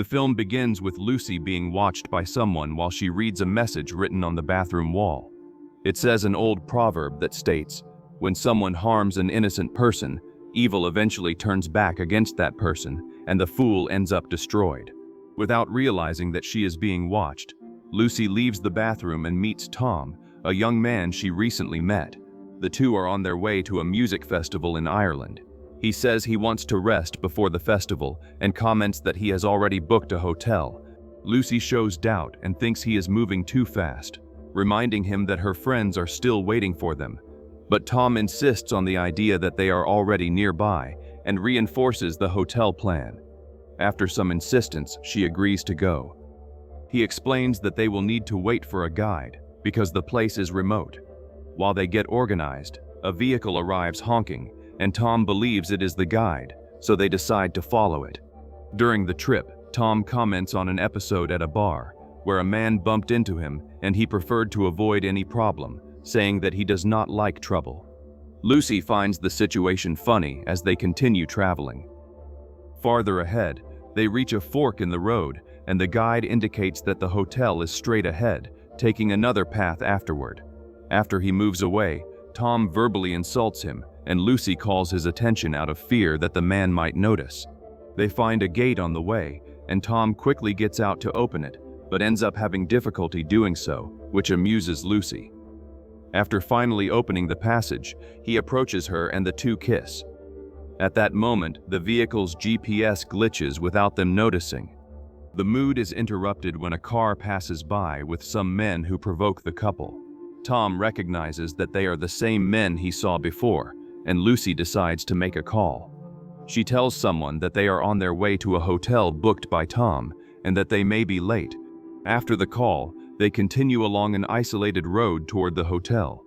The film begins with Lucy being watched by someone while she reads a message written on the bathroom wall. It says an old proverb that states, "When someone harms an innocent person, evil eventually turns back against that person, and the fool ends up destroyed." Without realizing that she is being watched, Lucy leaves the bathroom and meets Tom, a young man she recently met. The two are on their way to a music festival in Ireland. He says he wants to rest before the festival and comments that he has already booked a hotel. Lucy shows doubt and thinks he is moving too fast, reminding him that her friends are still waiting for them. But Tom insists on the idea that they are already nearby and reinforces the hotel plan. After some insistence, she agrees to go. He explains that they will need to wait for a guide because the place is remote. While they get organized, a vehicle arrives honking, and Tom believes it is the guide, so they decide to follow it. During the trip, Tom comments on an episode at a bar where a man bumped into him and he preferred to avoid any problem, saying that he does not like trouble. Lucy finds the situation funny as they continue traveling. Farther ahead, they reach a fork in the road, and the guide indicates that the hotel is straight ahead, taking another path afterward. After he moves away, Tom verbally insults him, and Lucy calls his attention out of fear that the man might notice. They find a gate on the way, and Tom quickly gets out to open it, but ends up having difficulty doing so, which amuses Lucy. After finally opening the passage, he approaches her and the two kiss. At that moment, the vehicle's GPS glitches without them noticing. The mood is interrupted when a car passes by with some men who provoke the couple. Tom recognizes that they are the same men he saw before, and Lucy decides to make a call. She tells someone that they are on their way to a hotel booked by Tom and that they may be late. After the call, they continue along an isolated road toward the hotel.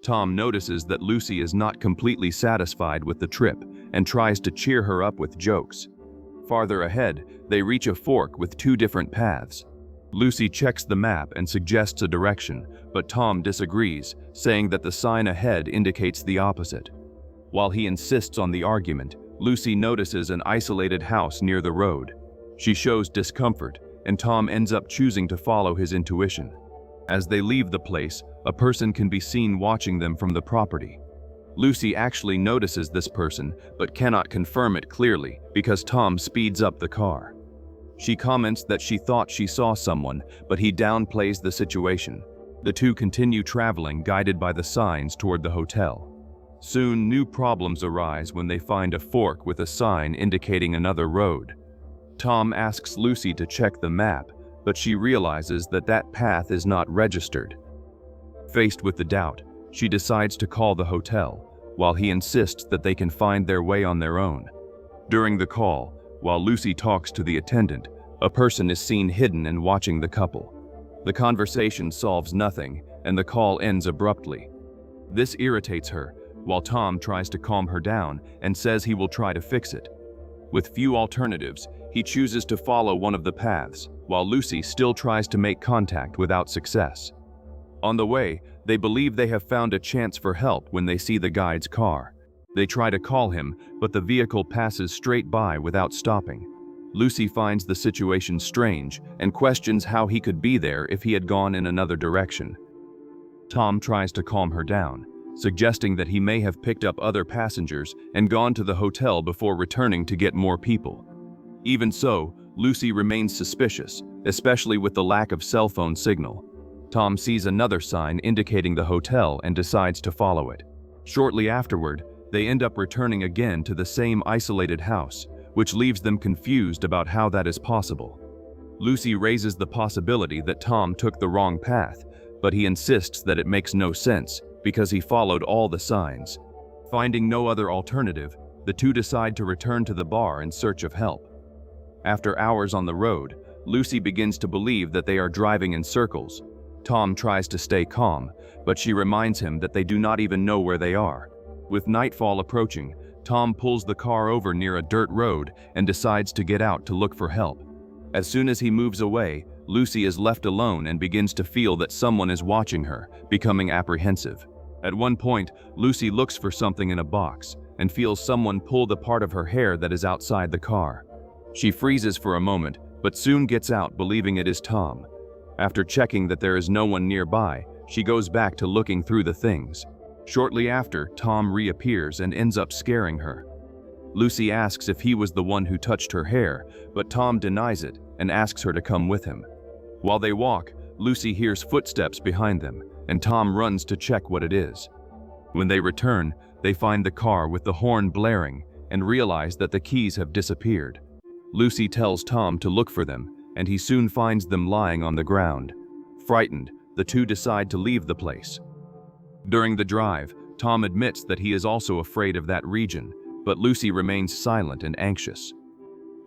Tom notices that Lucy is not completely satisfied with the trip and tries to cheer her up with jokes. Farther ahead, they reach a fork with two different paths. Lucy checks the map and suggests a direction, but Tom disagrees, saying that the sign ahead indicates the opposite. While he insists on the argument, Lucy notices an isolated house near the road. She shows discomfort, and Tom ends up choosing to follow his intuition. As they leave the place, a person can be seen watching them from the property. Lucy actually notices this person, but cannot confirm it clearly because Tom speeds up the car. She comments that she thought she saw someone, but he downplays the situation. The two continue traveling, guided by the signs toward the hotel. Soon, new problems arise when they find a fork with a sign indicating another road. Tom asks Lucy to check the map, but she realizes that that path is not registered. Faced with the doubt, she decides to call the hotel, while he insists that they can find their way on their own. During the call, while Lucy talks to the attendant, a person is seen hidden and watching the couple. The conversation solves nothing, and the call ends abruptly. This irritates her, while Tom tries to calm her down and says he will try to fix it. With few alternatives, he chooses to follow one of the paths, while Lucy still tries to make contact without success. On the way, they believe they have found a chance for help when they see the guide's car. They try to call him, but the vehicle passes straight by without stopping. Lucy finds the situation strange and questions how he could be there if he had gone in another direction. Tom tries to calm her down, suggesting that he may have picked up other passengers and gone to the hotel before returning to get more people. Even so, Lucy remains suspicious, especially with the lack of cell phone signal. Tom sees another sign indicating the hotel and decides to follow it. Shortly afterward, they end up returning again to the same isolated house, which leaves them confused about how that is possible. Lucy raises the possibility that Tom took the wrong path, but he insists that it makes no sense because he followed all the signs. Finding no other alternative, the two decide to return to the bar in search of help. After hours on the road, Lucy begins to believe that they are driving in circles. Tom tries to stay calm, but she reminds him that they do not even know where they are. With nightfall approaching, Tom pulls the car over near a dirt road and decides to get out to look for help. As soon as he moves away, Lucy is left alone and begins to feel that someone is watching her, becoming apprehensive. At one point, Lucy looks for something in a box and feels someone pull the part of her hair that is outside the car. She freezes for a moment, but soon gets out believing it is Tom. After checking that there is no one nearby, she goes back to looking through the things. Shortly after, Tom reappears and ends up scaring her. Lucy asks if he was the one who touched her hair, but Tom denies it and asks her to come with him. While they walk, Lucy hears footsteps behind them, and Tom runs to check what it is. When they return, they find the car with the horn blaring and realize that the keys have disappeared. Lucy tells Tom to look for them, and he soon finds them lying on the ground. Frightened, the two decide to leave the place. During the drive, Tom admits that he is also afraid of that region, but Lucy remains silent and anxious.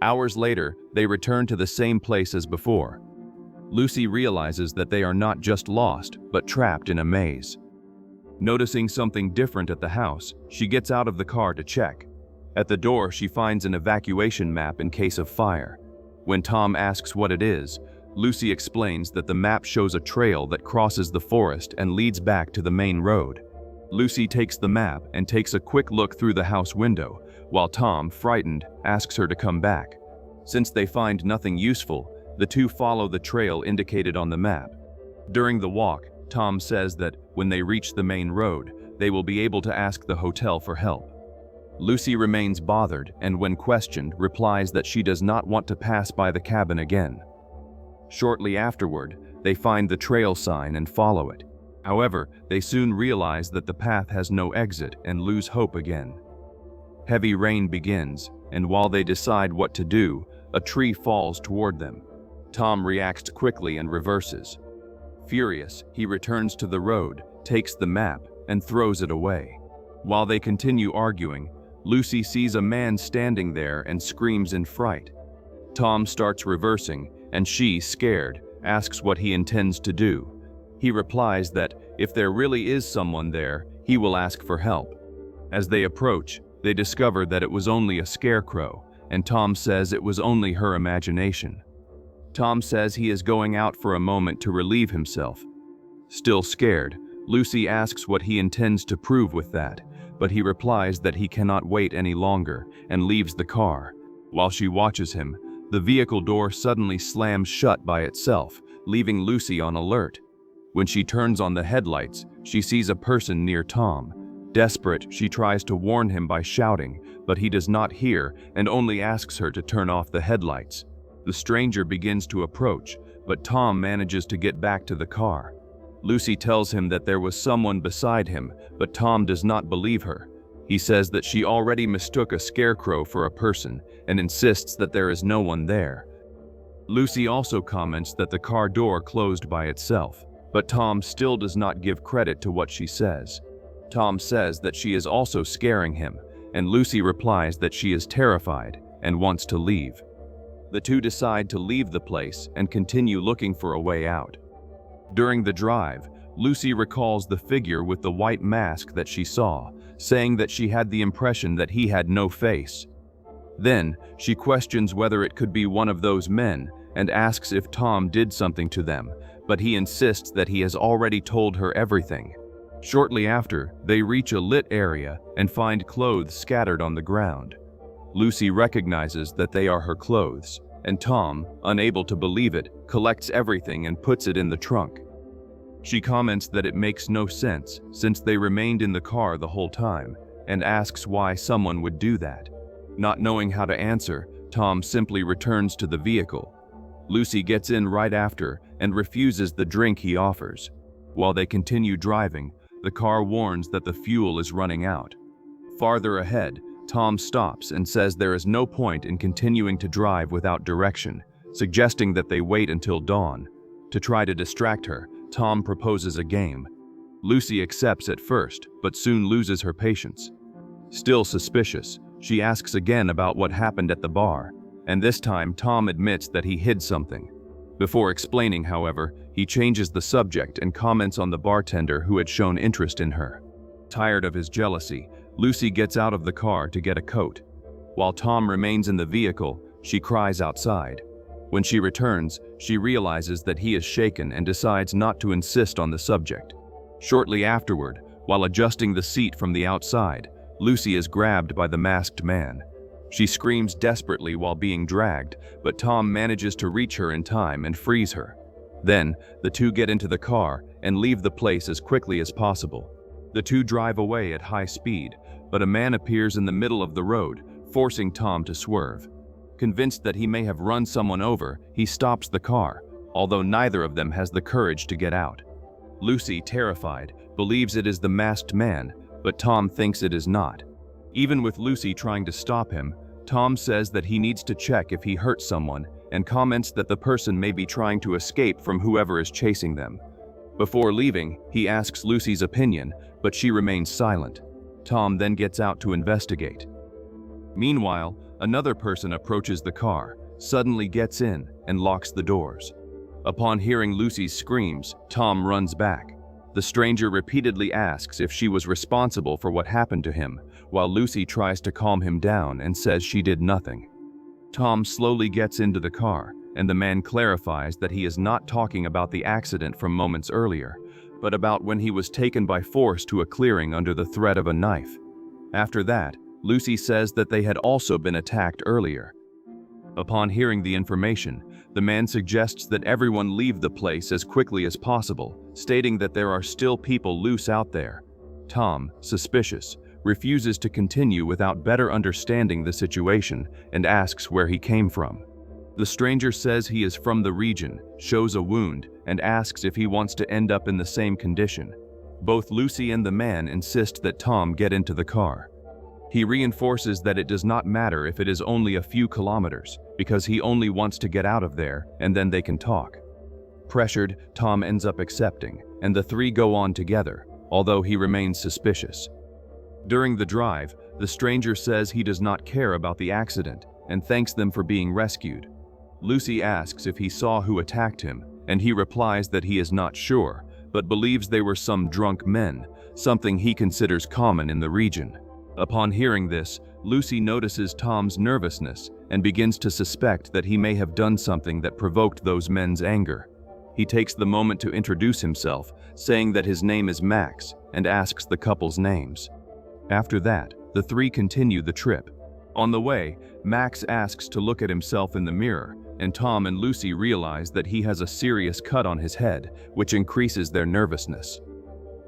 Hours later, they return to the same place as before. Lucy realizes that they are not just lost, but trapped in a maze. Noticing something different at the house, she gets out of the car to check. At the door, she finds an evacuation map in case of fire. When Tom asks what it is, Lucy explains that the map shows a trail that crosses the forest and leads back to the main road. Lucy takes the map and takes a quick look through the house window, while Tom, frightened, asks her to come back. Since they find nothing useful, the two follow the trail indicated on the map. During the walk, Tom says that when they reach the main road, they will be able to ask the hotel for help. Lucy remains bothered and, when questioned, replies that she does not want to pass by the cabin again. Shortly afterward, they find the trail sign and follow it. However, they soon realize that the path has no exit and lose hope again. Heavy rain begins, and while they decide what to do, a tree falls toward them. Tom reacts quickly and reverses. Furious, he returns to the road, takes the map, and throws it away. While they continue arguing, Lucy sees a man standing there and screams in fright. Tom starts reversing, and she, scared, asks what he intends to do. He replies that if there really is someone there, he will ask for help. As they approach, they discover that it was only a scarecrow, and Tom says it was only her imagination. Tom says he is going out for a moment to relieve himself. Still scared, Lucy asks what he intends to prove with that, but he replies that he cannot wait any longer and leaves the car. While she watches him, the vehicle door suddenly slams shut by itself, leaving Lucy on alert. When she turns on the headlights, she sees a person near Tom. Desperate, she tries to warn him by shouting, but he does not hear and only asks her to turn off the headlights. The stranger begins to approach, but Tom manages to get back to the car. Lucy tells him that there was someone beside him, but Tom does not believe her. He says that she already mistook a scarecrow for a person and insists that there is no one there. Lucy also comments that the car door closed by itself, but Tom still does not give credit to what she says. Tom says that she is also scaring him, and Lucy replies that she is terrified and wants to leave. The two decide to leave the place and continue looking for a way out. During the drive, Lucy recalls the figure with the white mask that she saw, saying that she had the impression that he had no face. Then, she questions whether it could be one of those men and asks if Tom did something to them, but he insists that he has already told her everything. Shortly after, they reach a lit area and find clothes scattered on the ground. Lucy recognizes that they are her clothes, and Tom, unable to believe it, collects everything and puts it in the trunk. She comments that it makes no sense since they remained in the car the whole time, and asks why someone would do that. Not knowing how to answer, Tom simply returns to the vehicle. Lucy gets in right after and refuses the drink he offers. While they continue driving, the car warns that the fuel is running out. Farther ahead, Tom stops and says there is no point in continuing to drive without direction, suggesting that they wait until dawn. To try to distract her, Tom proposes a game. Lucy accepts at first, but soon loses her patience. Still suspicious, she asks again about what happened at the bar, and this time Tom admits that he hid something. Before explaining, however, he changes the subject and comments on the bartender who had shown interest in her. Tired of his jealousy, Lucy gets out of the car to get a coat. While Tom remains in the vehicle, she cries outside. When she returns, she realizes that he is shaken and decides not to insist on the subject. Shortly afterward, while adjusting the seat from the outside, Lucy is grabbed by the masked man. She screams desperately while being dragged, but Tom manages to reach her in time and frees her. Then, the two get into the car and leave the place as quickly as possible. The two drive away at high speed, but a man appears in the middle of the road, forcing Tom to swerve. Convinced that he may have run someone over, he stops the car, although neither of them has the courage to get out. Lucy, terrified, believes it is the masked man, but Tom thinks it is not. Even with Lucy trying to stop him, Tom says that he needs to check if he hurt someone and comments that the person may be trying to escape from whoever is chasing them. Before leaving, he asks Lucy's opinion, but she remains silent. Tom then gets out to investigate. Meanwhile, another person approaches the car, suddenly gets in, and locks the doors. Upon hearing Lucy's screams, Tom runs back. The stranger repeatedly asks if she was responsible for what happened to him, while Lucy tries to calm him down and says she did nothing. Tom slowly gets into the car, and the man clarifies that he is not talking about the accident from moments earlier, but about when he was taken by force to a clearing under the threat of a knife. After that, Lucy says that they had also been attacked earlier. Upon hearing the information, the man suggests that everyone leave the place as quickly as possible, stating that there are still people loose out there. Tom, suspicious, refuses to continue without better understanding the situation and asks where he came from. The stranger says he is from the region, shows a wound, and asks if he wants to end up in the same condition. Both Lucy and the man insist that Tom get into the car. He reinforces that it does not matter if it is only a few kilometers, because he only wants to get out of there and then they can talk. Pressured, Tom ends up accepting, and the three go on together, although he remains suspicious. During the drive, the stranger says he does not care about the accident and thanks them for being rescued. Lucy asks if he saw who attacked him, and he replies that he is not sure, but believes they were some drunk men, something he considers common in the region. Upon hearing this, Lucy notices Tom's nervousness and begins to suspect that he may have done something that provoked those men's anger. He takes the moment to introduce himself, saying that his name is Max, and asks the couple's names. After that, the three continue the trip. On the way, Max asks to look at himself in the mirror, and Tom and Lucy realize that he has a serious cut on his head, which increases their nervousness.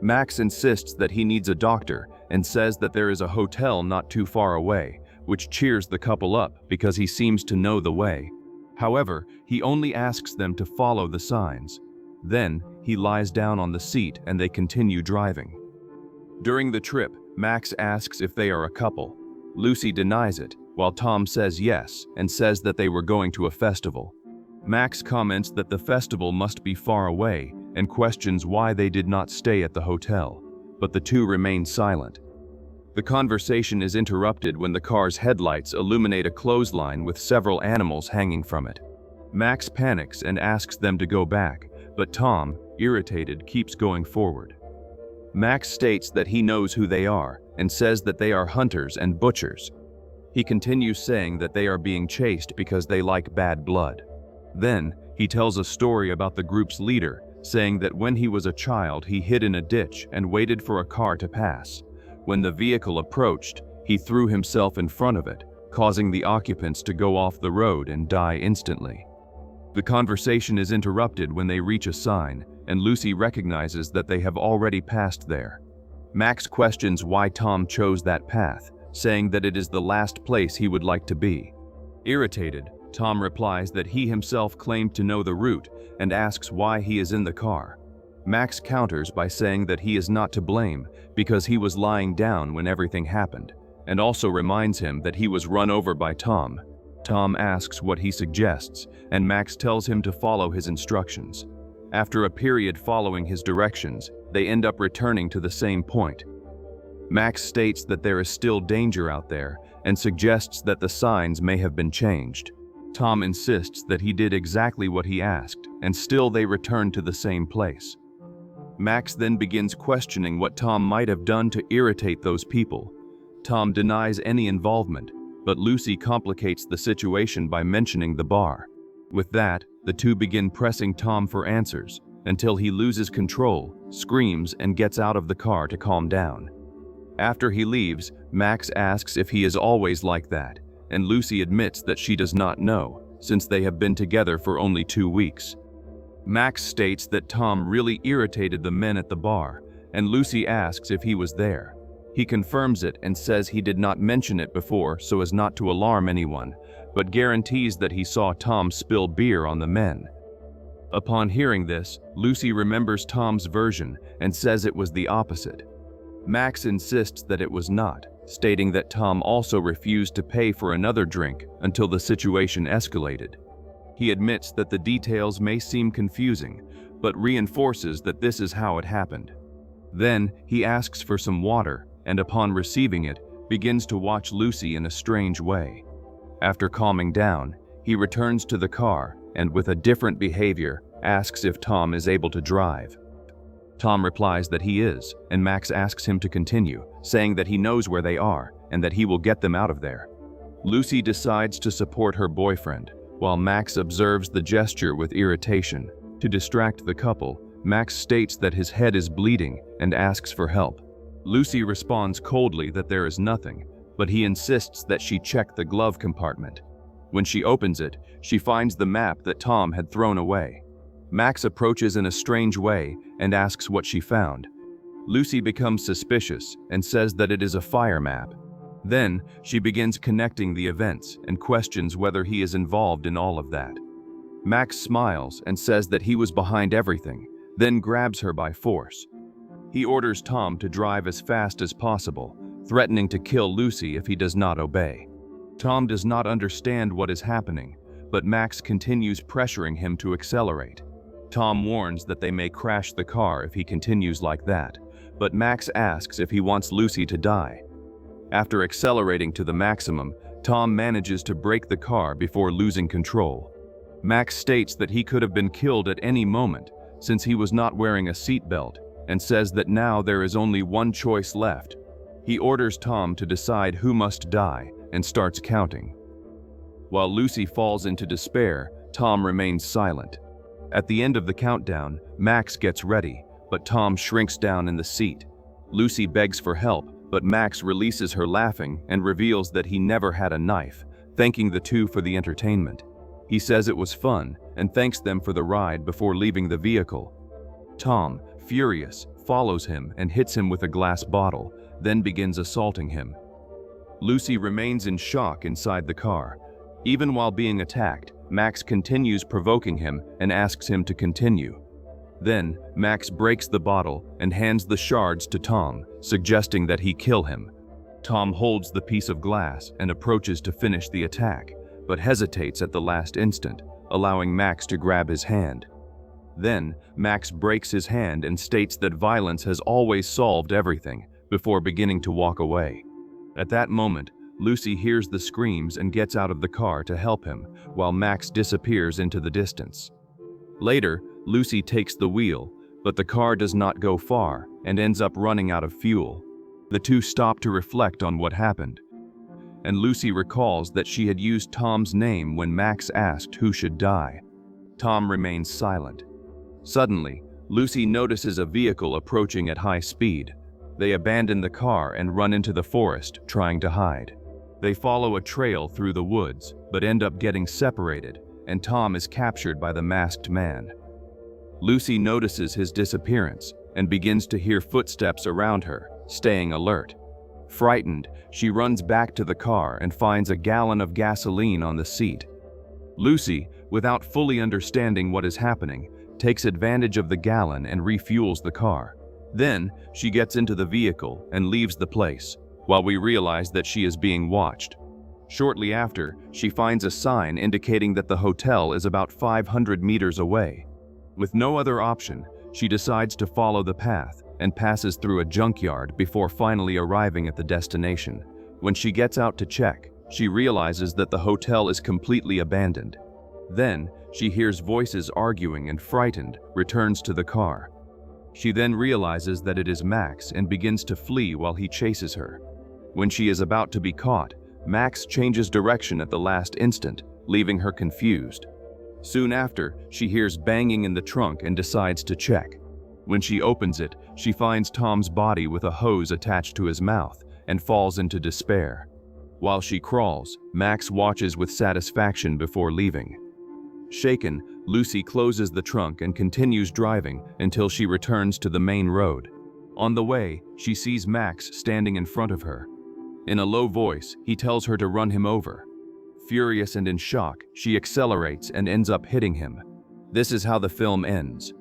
Max insists that he needs a doctor and says that there is a hotel not too far away, which cheers the couple up because he seems to know the way. However, he only asks them to follow the signs. Then, he lies down on the seat and they continue driving. During the trip, Max asks if they are a couple. Lucy denies it, while Tom says yes and says that they were going to a festival. Max comments that the festival must be far away and questions why they did not stay at the hotel, but the two remain silent. The conversation is interrupted when the car's headlights illuminate a clothesline with several animals hanging from it. Max panics and asks them to go back, but Tom, irritated, keeps going forward. Max states that he knows who they are and says that they are hunters and butchers. He continues saying that they are being chased because they like bad blood. Then, he tells a story about the group's leader, saying that when he was a child he hid in a ditch and waited for a car to pass. When the vehicle approached, he threw himself in front of it, causing the occupants to go off the road and die instantly. The conversation is interrupted when they reach a sign, and Lucy recognizes that they have already passed there. Max questions why Tom chose that path, saying that it is the last place he would like to be. Irritated, Tom replies that he himself claimed to know the route and asks why he is in the car. Max counters by saying that he is not to blame because he was lying down when everything happened, and also reminds him that he was run over by Tom. Tom asks what he suggests, and Max tells him to follow his instructions. After a period following his directions, they end up returning to the same point. Max states that there is still danger out there and suggests that the signs may have been changed. Tom insists that he did exactly what he asked, and still they return to the same place. Max then begins questioning what Tom might have done to irritate those people. Tom denies any involvement, but Lucy complicates the situation by mentioning the bar. With that, the two begin pressing Tom for answers, until he loses control, screams, and gets out of the car to calm down. After he leaves, Max asks if he is always like that, and Lucy admits that she does not know, since they have been together for only 2 weeks. Max states that Tom really irritated the men at the bar, and Lucy asks if he was there. He confirms it and says he did not mention it before so as not to alarm anyone, but guarantees that he saw Tom spill beer on the men. Upon hearing this, Lucy remembers Tom's version and says it was the opposite. Max insists that it was not, stating that Tom also refused to pay for another drink until the situation escalated. He admits that the details may seem confusing, but reinforces that this is how it happened. Then, he asks for some water, and upon receiving it, begins to watch Lucy in a strange way. After calming down, he returns to the car and, with a different behavior, asks if Tom is able to drive. Tom replies that he is, and Max asks him to continue, saying that he knows where they are and that he will get them out of there. Lucy decides to support her boyfriend, while Max observes the gesture with irritation. To distract the couple, Max states that his head is bleeding and asks for help. Lucy responds coldly that there is nothing, but he insists that she check the glove compartment. When she opens it, she finds the map that Tom had thrown away. Max approaches in a strange way and asks what she found. Lucy becomes suspicious and says that it is a fire map. Then, she begins connecting the events and questions whether he is involved in all of that. Max smiles and says that he was behind everything, then grabs her by force. He orders Tom to drive as fast as possible, threatening to kill Lucy if he does not obey. Tom does not understand what is happening, but Max continues pressuring him to accelerate. Tom warns that they may crash the car if he continues like that, but Max asks if he wants Lucy to die. After accelerating to the maximum, Tom manages to brake the car before losing control. Max states that he could have been killed at any moment since he was not wearing a seatbelt, and says that now there is only one choice left. He orders Tom to decide who must die and starts counting. While Lucy falls into despair, Tom remains silent. At the end of the countdown, Max gets ready, but Tom shrinks down in the seat. Lucy begs for help, but Max releases her laughing and reveals that he never had a knife, thanking the two for the entertainment. He says it was fun and thanks them for the ride before leaving the vehicle. Tom, furious, follows him and hits him with a glass bottle, then begins assaulting him. Lucy remains in shock inside the car. Even while being attacked, Max continues provoking him and asks him to continue. Then, Max breaks the bottle and hands the shards to Tom, suggesting that he kill him. Tom holds the piece of glass and approaches to finish the attack, but hesitates at the last instant, allowing Max to grab his hand. Then, Max breaks his hand and states that violence has always solved everything, before beginning to walk away. At that moment, Lucy hears the screams and gets out of the car to help him, while Max disappears into the distance. Later, Lucy takes the wheel, but the car does not go far and ends up running out of fuel. The two stop to reflect on what happened, and Lucy recalls that she had used Tom's name when Max asked who should die. Tom remains silent. Suddenly, Lucy notices a vehicle approaching at high speed. They abandon the car and run into the forest, trying to hide. They follow a trail through the woods, but end up getting separated, and Tom is captured by the masked man. Lucy notices his disappearance and begins to hear footsteps around her, staying alert. Frightened, she runs back to the car and finds a gallon of gasoline on the seat. Lucy, without fully understanding what is happening, takes advantage of the gallon and refuels the car. Then, she gets into the vehicle and leaves the place, while we realize that she is being watched. Shortly after, she finds a sign indicating that the hotel is about 500 meters away. With no other option, she decides to follow the path and passes through a junkyard before finally arriving at the destination. When she gets out to check, she realizes that the hotel is completely abandoned. Then, she hears voices arguing and, frightened, returns to the car. She then realizes that it is Max and begins to flee while he chases her. When she is about to be caught, Max changes direction at the last instant, leaving her confused. Soon after, she hears banging in the trunk and decides to check. When she opens it, she finds Tom's body with a hose attached to his mouth and falls into despair. While she crawls, Max watches with satisfaction before leaving. Shaken, Lucy closes the trunk and continues driving until she returns to the main road. On the way, she sees Max standing in front of her. In a low voice, he tells her to run him over. Furious and in shock, she accelerates and ends up hitting him. This is how the film ends.